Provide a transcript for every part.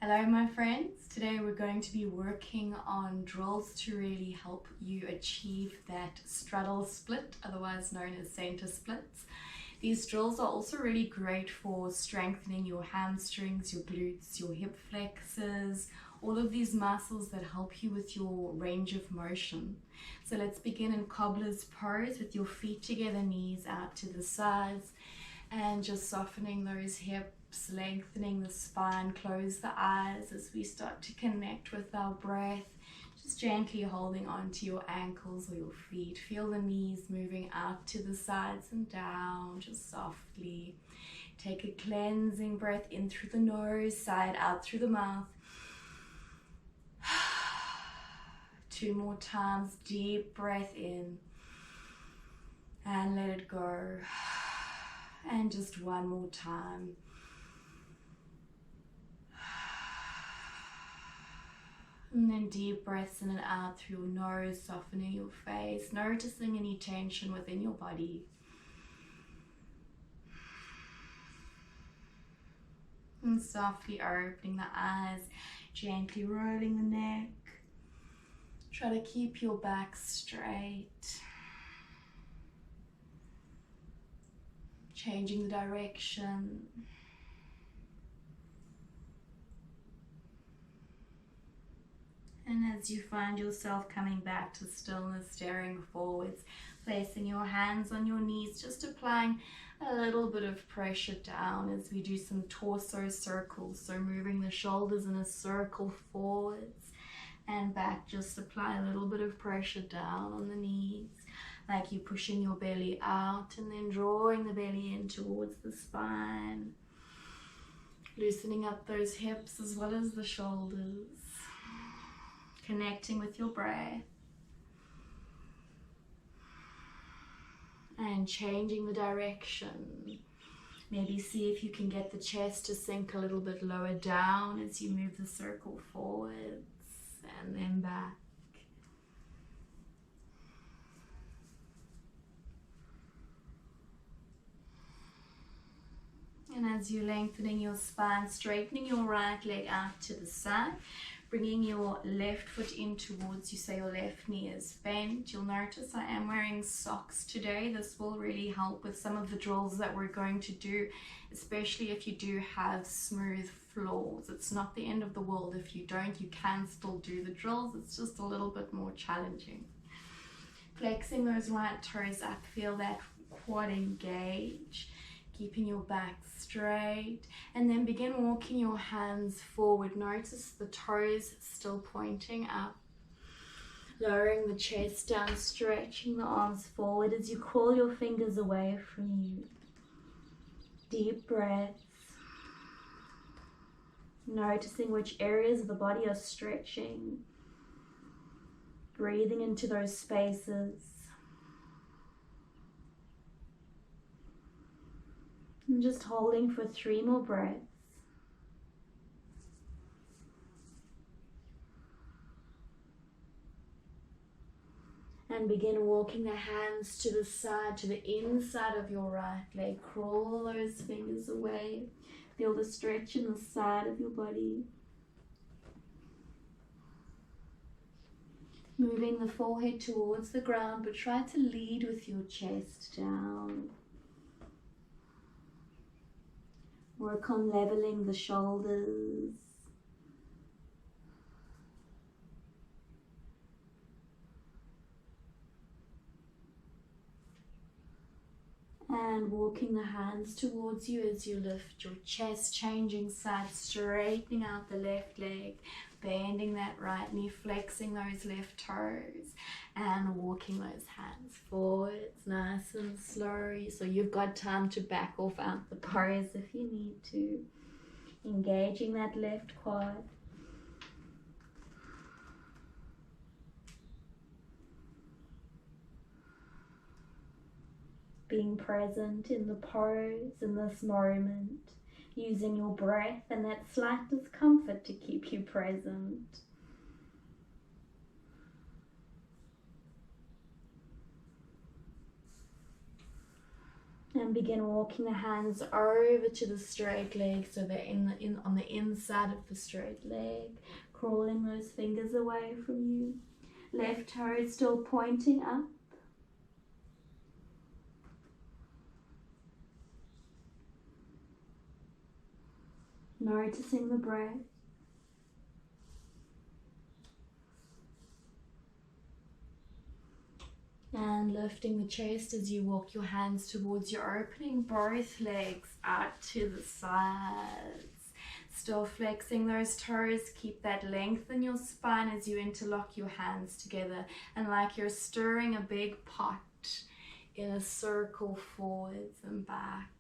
Hello my friends, today we're going to be working on drills to really help you achieve that straddle split, otherwise known as center splits. These drills are also really great for strengthening your hamstrings, your glutes, your hip flexors, all of these muscles that help you with your range of motion. So let's begin in cobbler's pose with your feet together, knees out to the sides, and just softening those hips, lengthening the spine, close the eyes as we start to connect with our breath. Just gently holding onto your ankles or your feet. Feel the knees moving out to the sides and down, just softly. Take a cleansing breath in through the nose, side out through the mouth. 2 more times, deep breath in and let it go. And just 1 more time. And then deep breaths in and out through your nose, softening your face, noticing any tension within your body. And softly opening the eyes, gently rolling the neck. Try to keep your back straight. Changing the direction. And as you find yourself coming back to stillness, staring forwards, placing your hands on your knees, just applying a little bit of pressure down as we do some torso circles. So moving the shoulders in a circle forwards and back. Just apply a little bit of pressure down on the knees, like you're pushing your belly out and then drawing the belly in towards the spine. Loosening up those hips as well as the shoulders. Connecting with your breath. And changing the direction. Maybe see if you can get the chest to sink a little bit lower down as you move the circle forwards and then back. And as you're lengthening your spine, straightening your right leg out to the side, bringing your left foot in towards you, so your left knee is bent. You'll notice I am wearing socks today. This will really help with some of the drills that we're going to do, especially if you do have smooth floors. It's not the end of the world if you don't. You can still do the drills. It's just a little bit more challenging. Flexing those right toes up, feel that quad engage. Keeping your back straight, and then begin walking your hands forward. Notice the toes still pointing up. Lowering the chest down, stretching the arms forward as you call your fingers away from you. Deep breaths. Noticing which areas of the body are stretching. Breathing into those spaces. And just holding for 3 more breaths. And begin walking the hands to the side, to the inside of your right leg. Crawl those fingers away. Feel the stretch in the side of your body. Moving the forehead towards the ground, but try to lead with your chest down. Work on leveling the shoulders. And walking the hands towards you as you lift your chest, changing sides, straightening out the left leg, bending that right knee, flexing those left toes, and walking those hands forwards nice and slow. So you've got time to back off out the pose if you need to. Engaging that left quad. Being present in the pose in this moment, using your breath and that slight discomfort to keep you present. And begin walking the hands over to the straight leg, so they're on the inside of the straight leg. Crawling those fingers away from you. Left toe is still pointing up. Noticing the breath. And lifting the chest as you walk your hands towards you, opening both legs out to the sides. Still flexing those toes, keep that length in your spine as you interlock your hands together, and like you're stirring a big pot in a circle forwards and back.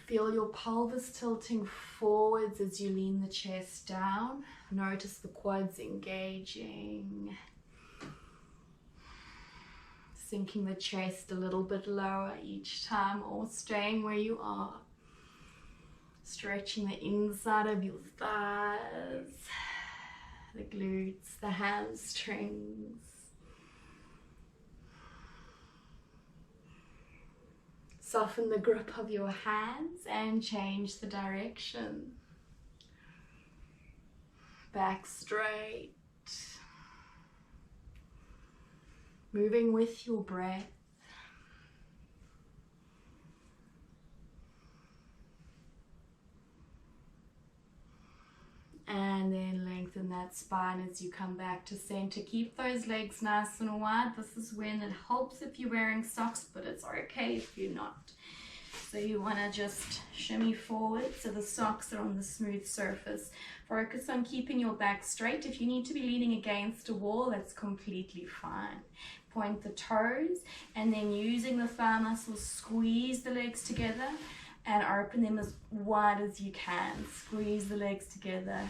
Feel your pelvis tilting forwards as you lean the chest down. Notice the quads engaging. Sinking the chest a little bit lower each time, or staying where you are. Stretching the inside of your thighs, the glutes, the hamstrings. Soften the grip of your hands and change the direction. Back straight. Moving with your breath. And then lengthen that spine as you come back to center. Keep those legs nice and wide. This is when it helps if you're wearing socks, but it's okay if you're not. So you want to just shimmy forward so the socks are on the smooth surface. Focus on keeping your back straight. If you need to be leaning against a wall, that's completely fine. Point the toes, and then using the thigh muscles, squeeze the legs together and open them as wide as you can. Squeeze the legs together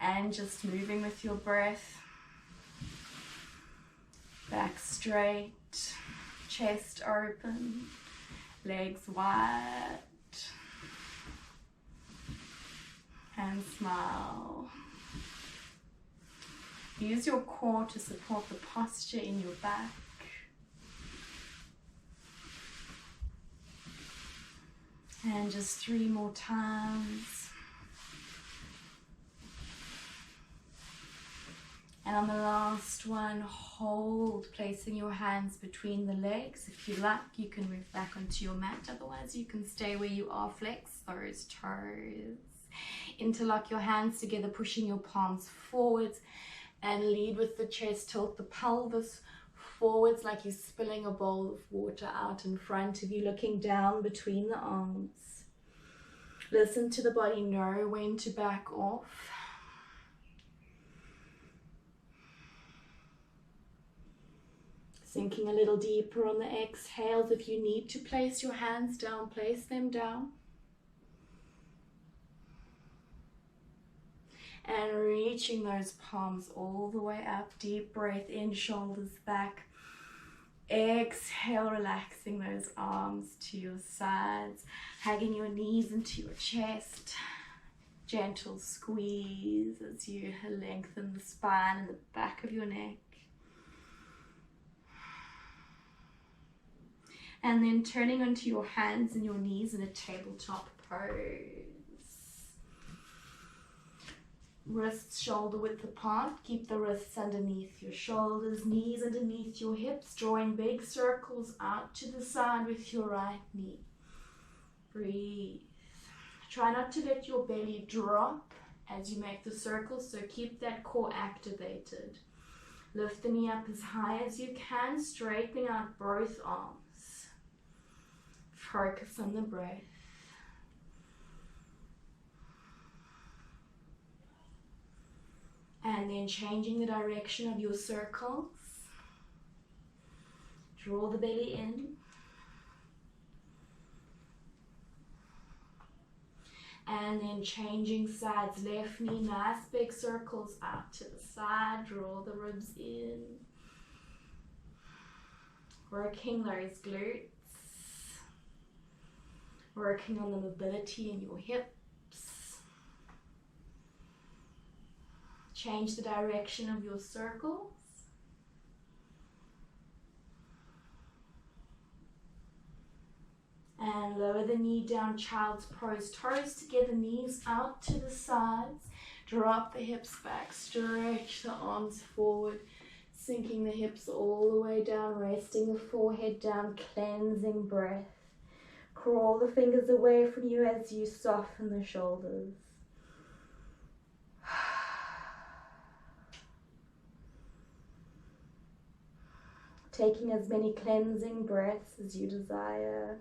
and just moving with your breath. Back straight, chest open, legs wide, and smile. Use your core to support the posture in your back. And just 3 more times. And on the last one, hold, placing your hands between the legs. If you like, you can move back onto your mat. Otherwise, you can stay where you are. Flex those toes. Interlock your hands together, pushing your palms forwards. And lead with the chest, tilt the pelvis forwards like you're spilling a bowl of water out in front of you, looking down between the arms. Listen to the body, know when to back off. Sinking a little deeper on the exhales. If you need to place your hands down, place them down. And reaching those palms all the way up. Deep breath in, shoulders back. Exhale, relaxing those arms to your sides. Hugging your knees into your chest. Gentle squeeze as you lengthen the spine and the back of your neck. And then turning onto your hands and your knees in a tabletop pose. Wrists shoulder width apart. Keep the wrists underneath your shoulders, knees underneath your hips, drawing big circles out to the side with your right knee. Breathe. Try not to let your belly drop as you make the circles, so keep that core activated. Lift the knee up as high as you can, straightening out both arms. Focus on the breath. And then changing the direction of your circles. Draw the belly in. And then changing sides, left knee, nice big circles out to the side. Draw the ribs in. Working those glutes. Working on the mobility in your hips. Change the direction of your circles. And lower the knee down, child's pose. Toes together, knees out to the sides. Drop the hips back, stretch the arms forward, sinking the hips all the way down, resting the forehead down, cleansing breath. Crawl the fingers away from you as you soften the shoulders. Taking as many cleansing breaths as you desire.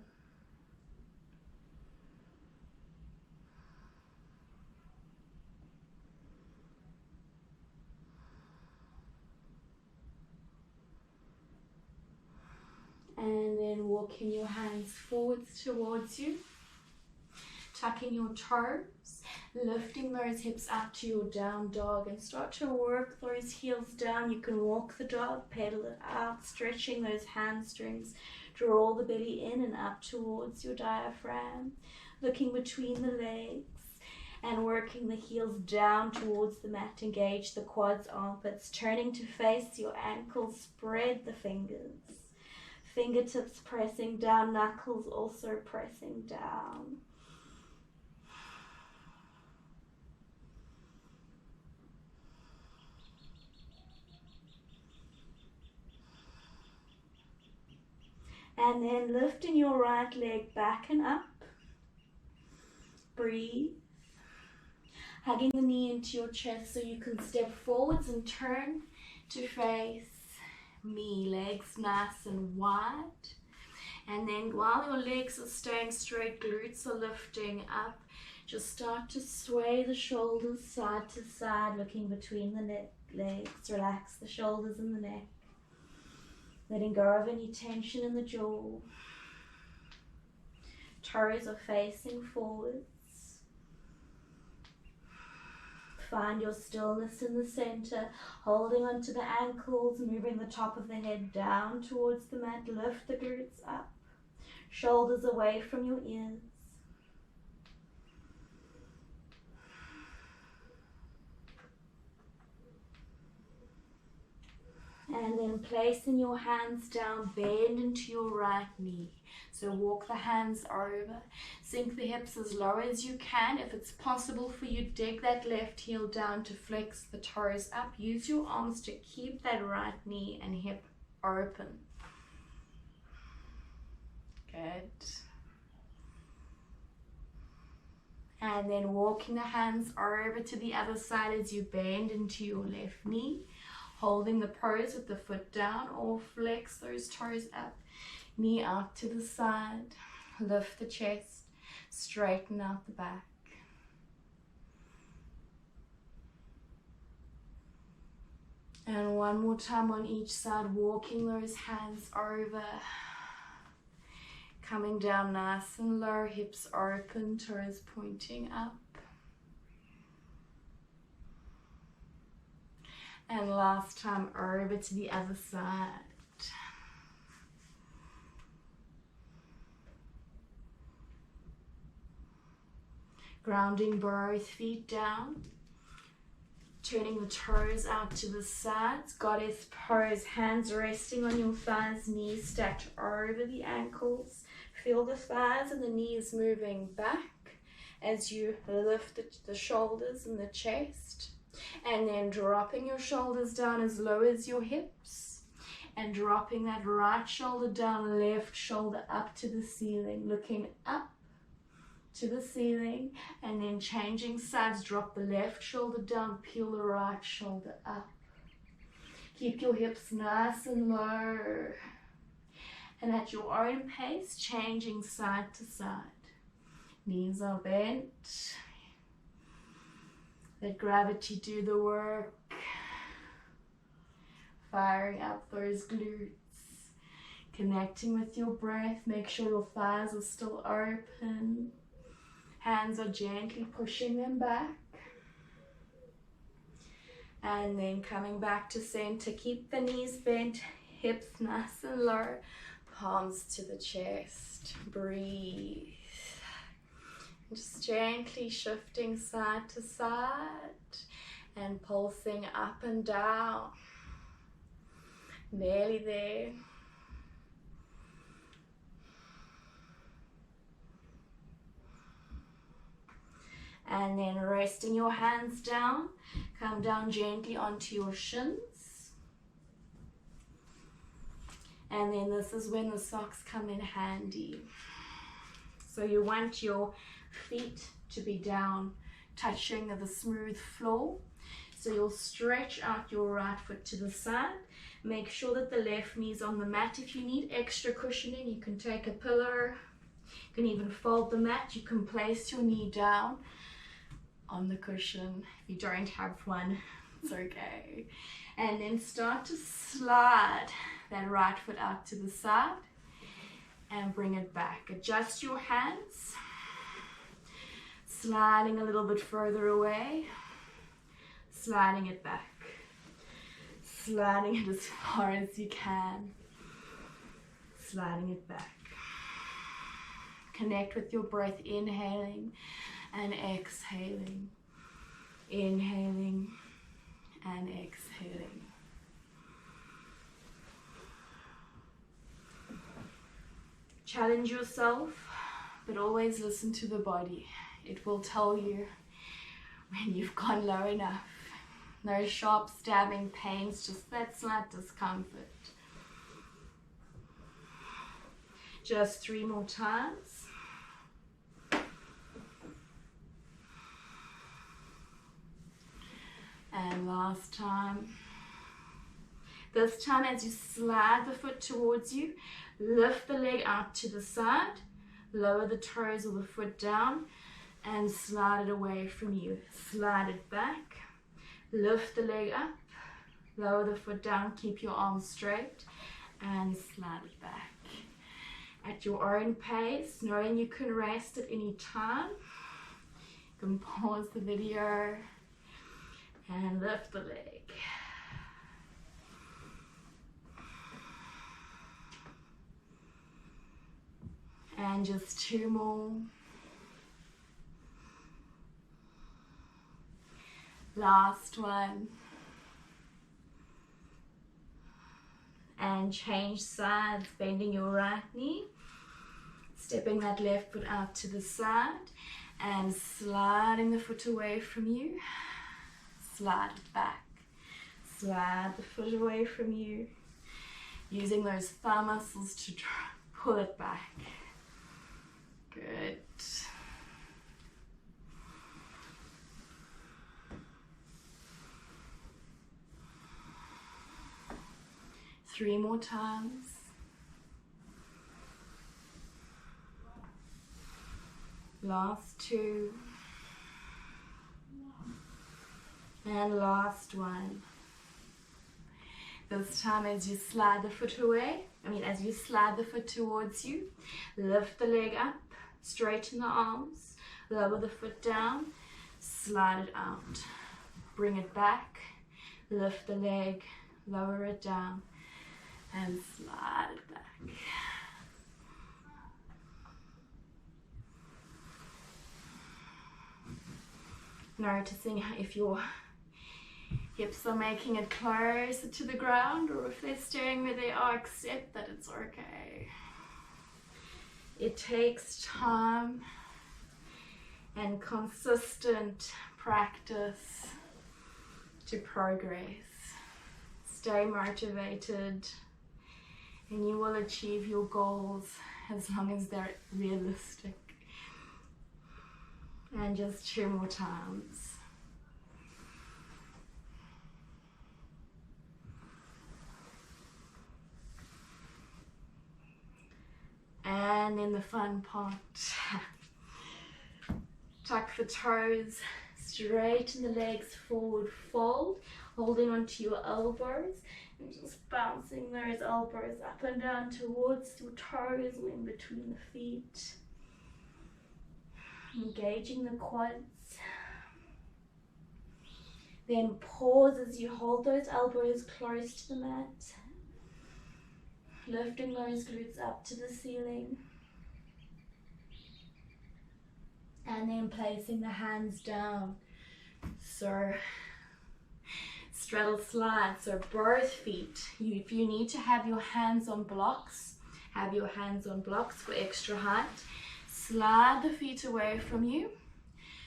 And then walking your hands forwards towards you, tucking your toes, lifting those hips up to your down dog, and start to work those heels down. You can walk the dog, pedal it out, stretching those hamstrings. Draw the belly in and up towards your diaphragm, looking between the legs and working the heels down towards the mat. Engage the quads, armpits, turning to face your ankles, spread the fingers. Fingertips pressing down, knuckles also pressing down. And then lifting your right leg back and up. Breathe. Hugging the knee into your chest so you can step forwards and turn to face me. Legs nice and wide. And then while your legs are staying straight, glutes are lifting up, just start to sway the shoulders side to side, looking between the legs. Relax the shoulders and the neck. Letting go of any tension in the jaw. Toes are facing forwards. Find your stillness in the center, holding onto the ankles, moving the top of the head down towards the mat. Lift the glutes up, shoulders away from your ears. And then placing your hands down, bend into your right knee. So walk the hands over, sink the hips as low as you can. If it's possible for you, dig that left heel down to flex the toes up. Use your arms to keep that right knee and hip open. Good. And then walking the hands over to the other side as you bend into your left knee. Holding the pose with the foot down, or flex those toes up, knee out to the side, lift the chest, straighten out the back. And one more time on each side, walking those hands over, coming down nice and low, hips open, toes pointing up. And last time over to the other side. Grounding both feet down. Turning the toes out to the sides. Goddess pose, hands resting on your thighs, knees stacked over the ankles. Feel the thighs and the knees moving back as you lift the shoulders and the chest. And then dropping your shoulders down as low as your hips, and dropping that right shoulder down, left shoulder up to the ceiling, looking up to the ceiling, and then changing sides. Drop the left shoulder down, peel the right shoulder up. Keep your hips nice and low, and at your own pace, changing side to side. Knees are bent. Let gravity do the work. Firing up those glutes. Connecting with your breath. Make sure your thighs are still open. Hands are gently pushing them back. And then coming back to center. Keep the knees bent, hips nice and low. Palms to the chest. Breathe. Just gently shifting side to side and pulsing up and down. Nearly there. And then resting your hands down, come down gently onto your shins. And then this is when the socks come in handy. So you want your feet to be down, touching the smooth floor. So you'll stretch out your right foot to the side. Make sure that the left knee is on the mat. If you need extra cushioning, you can take a pillow. You can even fold the mat. You can place your knee down on the cushion. If you don't have one, it's okay. And then start to slide that right foot out to the side and bring it back. Adjust your hands, sliding a little bit further away, sliding it back, sliding it as far as you can, sliding it back. Connect with your breath, inhaling and exhaling, inhaling and exhaling. Challenge yourself, but always listen to the body. It will tell you when you've gone low enough. No sharp stabbing pains, just that slight discomfort. Just 3 more times. And last time. This time, as you slide the foot towards you, lift the leg out to the side, lower the toes or the foot down, and slide it away from you. Slide it back, lift the leg up, lower the foot down, keep your arms straight, and slide it back. At your own pace, knowing you can rest at any time, you can pause the video and lift the leg. And just 2 more. Last one. And change sides, bending your right knee, stepping that left foot out to the side and sliding the foot away from you. Slide it back. Slide the foot away from you. Using those thigh muscles to pull it back. Good. Three more times. Last 2. And last 1. This time, as you slide the foot away, as you slide the foot towards you, lift the leg up, straighten the arms, lower the foot down, slide it out, bring it back, lift the leg, lower it down, and slide it back. Noticing if your hips are making it closer to the ground or if they're staying where they are, accept that it's okay. It takes time and consistent practice to progress. Stay motivated and you will achieve your goals as long as they're realistic. And just 2 more times. And then the fun part. Tuck the toes, straighten the legs forward, fold, holding onto your elbows and just bouncing those elbows up and down towards your toes or in between the feet. Engaging the quads. Then pause as you hold those elbows close to the mat. Lifting those glutes up to the ceiling. And then placing the hands down. So, straddle slide. So both feet. If you need to have your hands on blocks, have your hands on blocks for extra height. Slide the feet away from you.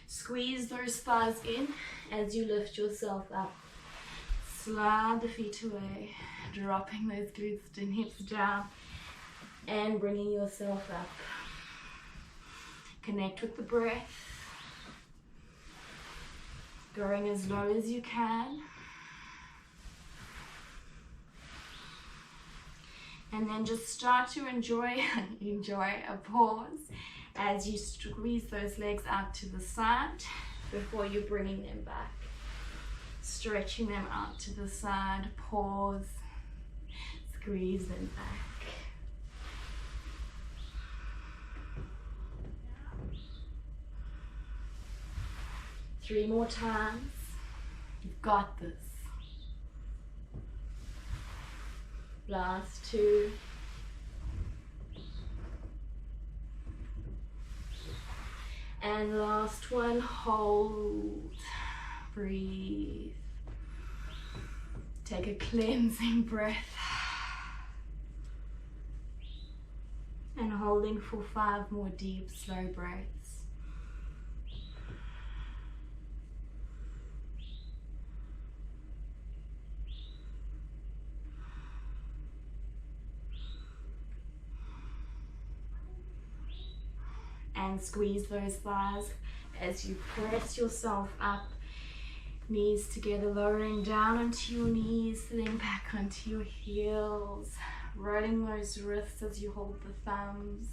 Squeeze those thighs in as you lift yourself up. Slide the feet away, dropping those glutes and hips down and bringing yourself up. Connect with the breath, going as low as you can. And then just start to enjoy a pause as you squeeze those legs out to the side before you're bringing them back. Stretching them out to the side, pause, squeeze them back. Three more times. You've got this. Last two. And last one, hold, breathe. Take a cleansing breath. And holding for 5 more deep, slow breaths. And squeeze those thighs as you press yourself up, knees together, lowering down onto your knees, sitting back onto your heels, rolling those wrists as you hold the thumbs.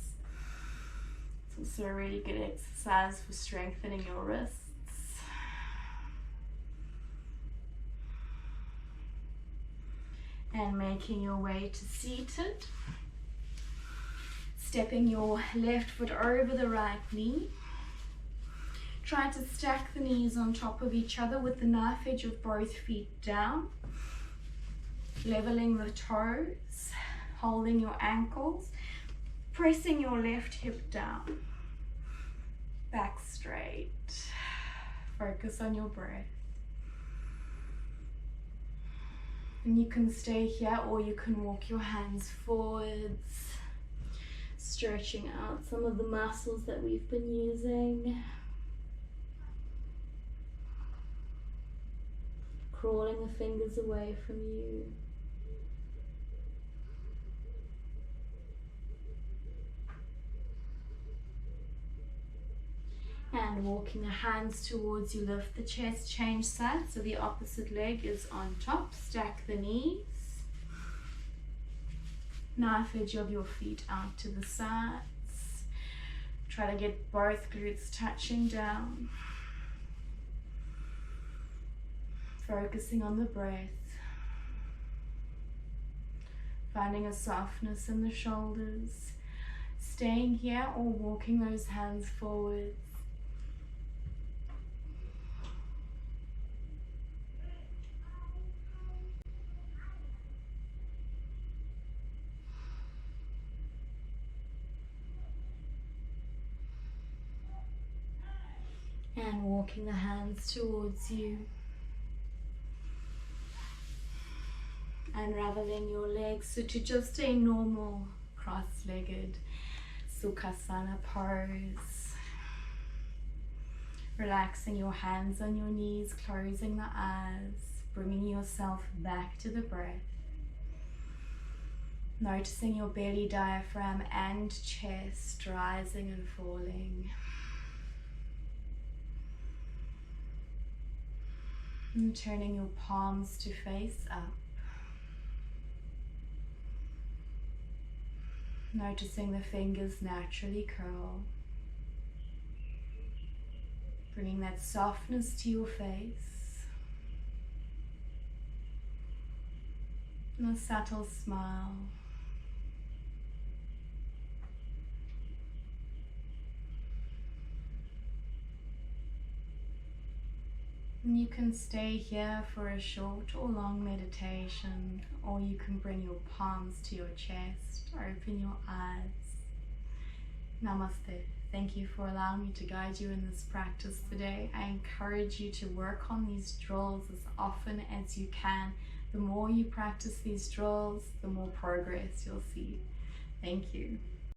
It's also a really good exercise for strengthening your wrists. And making your way to seated. Stepping your left foot over the right knee. Try to stack the knees on top of each other with the knife edge of both feet down. Leveling the toes, holding your ankles, pressing your left hip down. Back straight. Focus on your breath. And you can stay here or you can walk your hands forwards. Stretching out some of the muscles that we've been using. Crawling the fingers away from you. And walking the hands towards you, lift the chest, change sides so the opposite leg is on top. Stack the knees. Knife edge of your feet out to the sides. Try to get both glutes touching down. Focusing on the breath. Finding a softness in the shoulders. Staying here or walking those hands forwards. And walking the hands towards you. Unraveling your legs so to just a normal cross-legged Sukhasana pose. Relaxing your hands on your knees, closing the eyes, bringing yourself back to the breath. Noticing your belly, diaphragm and chest rising and falling. And turning your palms to face up. Noticing the fingers naturally curl. Bringing that softness to your face. And a subtle smile. And you can stay here for a short or long meditation, or you can bring your palms to your chest, open your eyes. Namaste. Thank you for allowing me to guide you in this practice today. I encourage you to work on these drills as often as you can. The more you practice these drills, the more progress you'll see. Thank you.